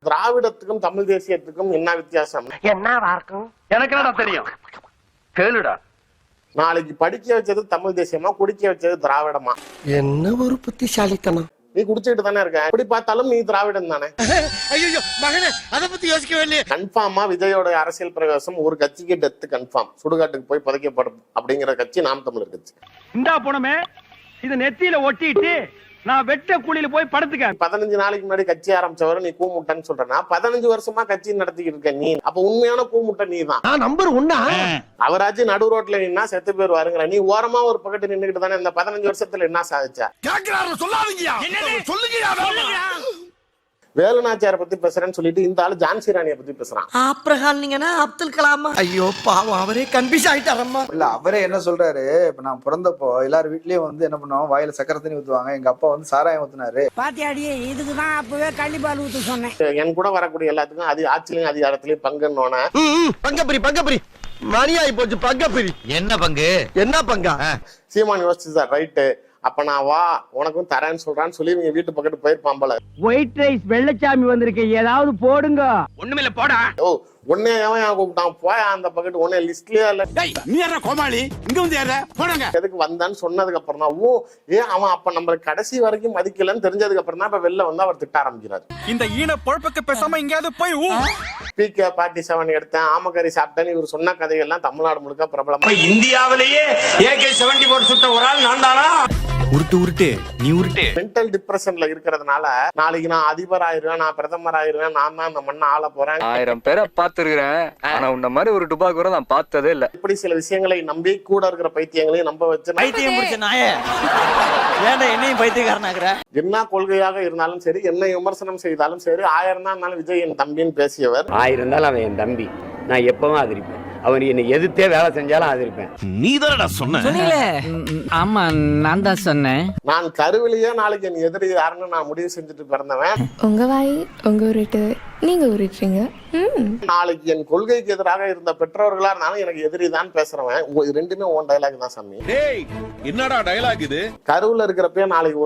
திராவிடத்துக்கும் தமிழ் தேசியத்துக்கும் என்ன வித்தியாசம்? என்னவா இருக்கும்? எனக்கு என்னடா தெரியும், கேளுடா. நாளைக்கு படிக்க வச்சது தமிழ் தேசியமா, குடிக்க வச்சது திராவிடமா? என்ன ஒரு புத்திசாலித்தனம். நீ குடிச்சிட்டு தானே இருக்க, எப்படி பார்த்தாலும் நீ திராவிடம் தானே. ஐயோ மகனே, அத பத்தி யோசிக்கவே இல்லையே. கன்ஃபார்மா விஜயோட அரசியல் பிரவேசம் ஒரு கட்சிக்கு டெத் கன்ஃபார்ம். சுடுகாட்டுக்கு போய் புதைக்கப்படும் அப்படிங்கிற கட்சி நாம் தமிழர் கட்சி. இந்தா போனமே இத நெத்தியில ஒட்டிட்டு நான் வெட்ட குழியில போய் படுத்துக்க. 15 நாளைக்கு முன்னாடி கட்சி ஆரம்பிச்சவரை நீ கூமுட்டன்னு சொல்றனா, 15 வருஷமா கட்சி நடத்திக்கிட்டு இருக்க நீ. அப்ப உண்மையான கூமுட்டை நீ தான். நம்பர் ஒண்ணா அவராச்சும் நடு ரோட்ல நின்னா செத்து பேர் வருங்கிற நீ ஓரமா ஒரு பக்கத்து நின்னுக்கிட்டு தானே இந்த 15 வருஷத்துல என்ன சாதிச்சா? வேலுநாச்சியார பத்தி பேசுறேன்னு சொல்லிட்டு இந்த ஆளு ஜான்சி ராணியை பத்தி பேசுறான். ஆப்ரஹாம் நீங்கன்னா அப்துல் கலாமா? ஐயோ பாவம், அவரே கன்ஃபியூஸ் ஆயிட்டாரம்மா. இல்ல அவரே என்ன சொல்றாரு, இப்ப நான் பிறந்தப்போ எல்லாரும் வீட்லயும் வந்து என்ன பண்ணுவாங்க, வாயில சக்கரை தண்ணி ஊத்துவாங்க. எங்க அப்பா வந்து சாராயம் ஊத்துனாரு. பாத்தியாடியே, இதுக்குதான் அப்பவே கள்ளிப்பால் ஊத்து சொன்னேன். என் கூட வரக்கூடிய எல்லாத்துக்கும் அது ஆட்சியிலையும் அதிகாரத்திலையும் பங்குன்னோன பங்கப்பிரி மணியாயி போச்சு. பங்கப்பிரி என்ன பங்கு, என்ன பங்கா? சீமான் யோசிச்சு சார் ரைட்டு, அப்ப நான் வா உனக்கும் தரேன்னு சொல்றான்னு சொல்லி இவங்க வீட்டு பக்கத்து போயிருப்பான் போல. ஒயிட் ரைஸ் வெள்ளச்சாமி வந்திருக்கு, ஏதாவது போடுங்க. ஒண்ணுமில்ல போடா. ஓ உன்னை எவன் கூப்பிட்டான் போய் அந்த பக்கத்து உன்னை லிஸ்ட்லயே இல்ல. நீ யாரா கோமாளி, இங்க வந்து யாரா போடுங்க எதுக்கு வந்தான்னு சொன்னதுக்கு அப்புறம் தான் ஓ அவன் அப்ப நம்மளுக்கு கடைசி வரைக்கும் மதிக்கலன்னு தெரிஞ்சதுக்கு அப்புறம் தான் இப்ப வெளில வந்து அவர் திட்ட ஆரம்பிக்கிறாரு. இந்த ஈன பொழப்புக்கு பேசாம எங்கயாவது போய் PK 47 எடுத்தேன், ஆமக்கறி சாப்பிட்டேன்னு இவர் சொன்ன கதைகள்லாம் தமிழ்நாடு முழுக்க பிரபலமா. இந்தியாவிலேயே AK-74 சுட்ட ஒரு ஆள் நான் தானா? உருட்டு நீ உருட்டு. மென்டல் டிப்ரெஷன்ல இருக்கிறதுனால நாளைக்கு நான் அதிபர் ஆயிருவேன், நான் பிரதமர் ஆயிருவேன், நான் தான் இந்த மண்ணை ஆள போறேன். 1000 பேரை பாத்துருக்கிறேன், ஆனா உன்ன மாதிரி ஒரு டுபா கூட நான் பார்த்ததே இல்ல. இப்படி சில விஷயங்களை நம்பி கூட இருக்கிற பைத்தியங்களையும் நம்ப வச்சு பைத்தியம் முடிச்ச நாயே, ஏன்டா என்னையும் பைத்தியக்காரனாக்குற? என்ன கொள்கையாக இருந்தாலும் சரி, என்ன விமர்சனம் செய்தாலும் சரி, 1000 தான் இருந்தாலும் விஜய் என் தம்பின்னு பேசியவர். 1000 இருந்தாலும் அவன் என் தம்பி, நான் எப்பவும் ஆதரிப்பேன். அவன் என்னை எதிர்த்தே வேலை செஞ்சாலும் ஆதரிப்பேன். நீ தானடா சொன்ன? ஆமா, நான் தான் சொன்னேன். நான் கருவிலேயே நாளைக்கு என் எதிரி யாருன்னு நான் முடிவு செஞ்சுட்டு பிறந்தவன். உங்க வாய் உங்க உருட்டு, நீங்க உருட்டுறீங்க. நாளைக்கு என் கொள்கைக்கு எதிராக இருந்த பெற்றோர்களா இருந்தாலும் எனக்கு எதிரி தான் பேசுறவன். ரெண்டுமே ஓன் டயலாக் தான் சாமி. என்னடா டயலாக் இது? கருவுல இருக்கிறப்ப நாளைக்கு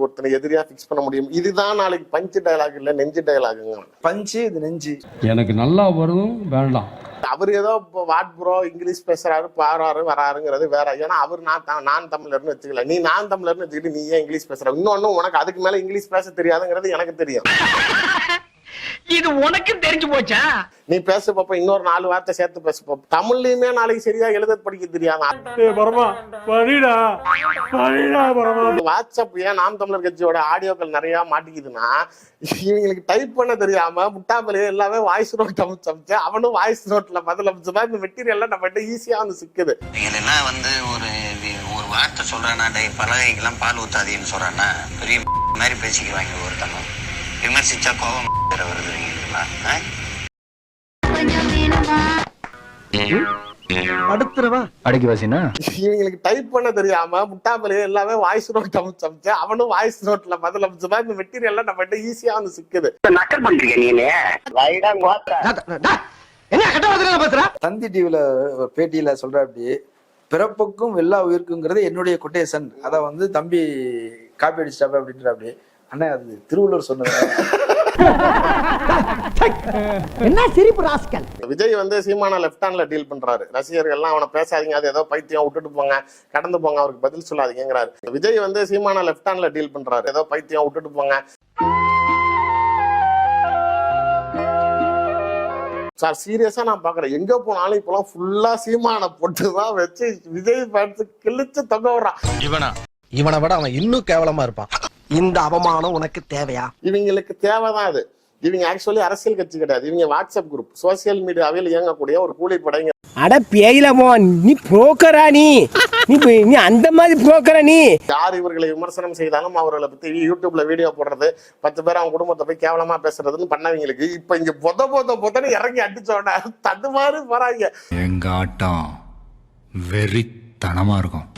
ஒருத்தனை எதிரியா பிக்ஸ் பண்ண முடியும்? இதுதான் நாளைக்கு பஞ்சு டயலாக் இல்ல, நெஞ்சு டயலாகுங்க. பஞ்சு இது நெஞ்சு. எனக்கு நல்லா வரும் வேண்டாம். அவர் ஏதோ வாட் ப்ரோ இங்கிலீஷ் பேசுறாரு பாரு வராருங்கிறது வேற. ஏன்னா அவர் நான் தமிழர்னு வச்சுக்கல, நீ நான் தமிழர்னு வச்சுக்கிட்டு நீ ஏன் இங்கிலீஷ் பேசுற? இன்னொன்னு உனக்கு அதுக்கு மேல இங்கிலீஷ் பேச தெரியாதுங்கிறது எனக்கு தெரியும். இது உனக்கு தெரிஞ்சு போச்சா? நீ பேச பாப்ப, இன்னொரு 4 வார்த்தை சேர்த்து பேச பாப்ப. தமிழ்லயுமே நாளைக்கு சரியா எழுத படிக்க தெரியாதா? வாட்ஸ்அப் ஏன் நாம் தமிழர் கட்சியோட ஆடியோக்கள் நிறைய மாட்டிக்குதுன்னா, இவங்களுக்கு டைப் பண்ண தெரியாம முட்டாமலே எல்லாமே வாய்ஸ் நோட் அமைச்சு அவனும் வாய்ஸ் நோட்ல பதில் அமைச்சுதான் இந்த மெட்டீரியல் நம்ம ஈஸியா வந்து சிக்குது. எல்லாம் வந்து ஒரு வார்த்தை சொல்றானா, பலகைக்கெல்லாம் பால் ஊத்தாதீன்னு சொல்றானா, பெரிய மாதிரி பேசிக்குவாங்க. ஒருத்தங்க விமர்சிச்சா கோபம் வருதுங்களா? இவங்களுக்கு டைப் பண்ண தெரியாம முட்டாமலே எல்லாமே வாய்ஸ் நோட் அமைச்சு அவனும் வாய்ஸ் நோட்ல பதில் அமைச்சுதான் இந்த மெட்டீரியல் நம்ம ஈஸியா வந்து சிக்குது. நக்கல் பண்றீங்க நீ. தந்தி டிவில பேட்டியில சொல்ற அப்படி, பிறப்புக்கும் எல்லா உயிருக்குங்கிறது என்னுடைய கொட்டேஷன். அத வந்து தம்பி காப்பி அடிச்சிட்டாப்ப அப்படின்ற அப்படி. அண்ணா அது திருவள்ளுவர் சொன்னது. என்ன சிரிப்பு ராஸ்கல். விஜய் வந்து சீமான லெஃப்ட் ஹேண்ட்ல டீல் பண்றாரு. ரசிகர்கள் எல்லாம் அவனை பேசாதீங்க, அது ஏதோ பைத்தியம், விட்டுட்டு போங்க, கடந்து போங்க, அவருக்கு பதில் சொல்லாதீங்கிறாரு. விஜய் வந்து சீமான லெஃப்ட் ஹேண்ட்ல டீல் பண்றாரு. ஏதோ பைத்தியம், விட்டுட்டு போங்க. சார் சீரியஸா நான் பாக்குறேன், எங்க போனாலும் இப்பெல்லாம் ஃபுல்லா சீமான போட்டுதான் வச்சு விஜய் ஃபேன்ஸ் கிழிச்சு தொங்க விடுறான். இவனை விட அவன் இன்னும் கேவலமா இருப்பான். இந்த அவமானம் உனக்கு தேவையா? இவங்களுக்கு தேவைதான் அது. இவங்க ஆக்சுவலி அரசியல் கட்சி கிடையாது, இவங்க வாட்ஸ்அப் குரூப், சோசியல் மீடியாவில் இயங்கக்கூடிய ஒரு கூலிப்படைங்க. அட பேயிலமோ, நீ புரோக்கரா? நீ அந்த மாதிரி புரோக்கரா? நீ யார் இவர்களை விமர்சனம் செய்தாலும் அவர்களை பத்தி யூடியூப்ல வீடியோ போடுறது, 10 பேர் அவங்க குடும்பத்தை போய் கேவலமா பேசுறதுன்னு பண்ணவங்களுக்கு இப்ப இங்க பொதன்னு இறங்கி அடிச்சோட தது மாதிரி போறாங்க. எங்க ஆட்டம் வெறித்தனமா இருக்கும்.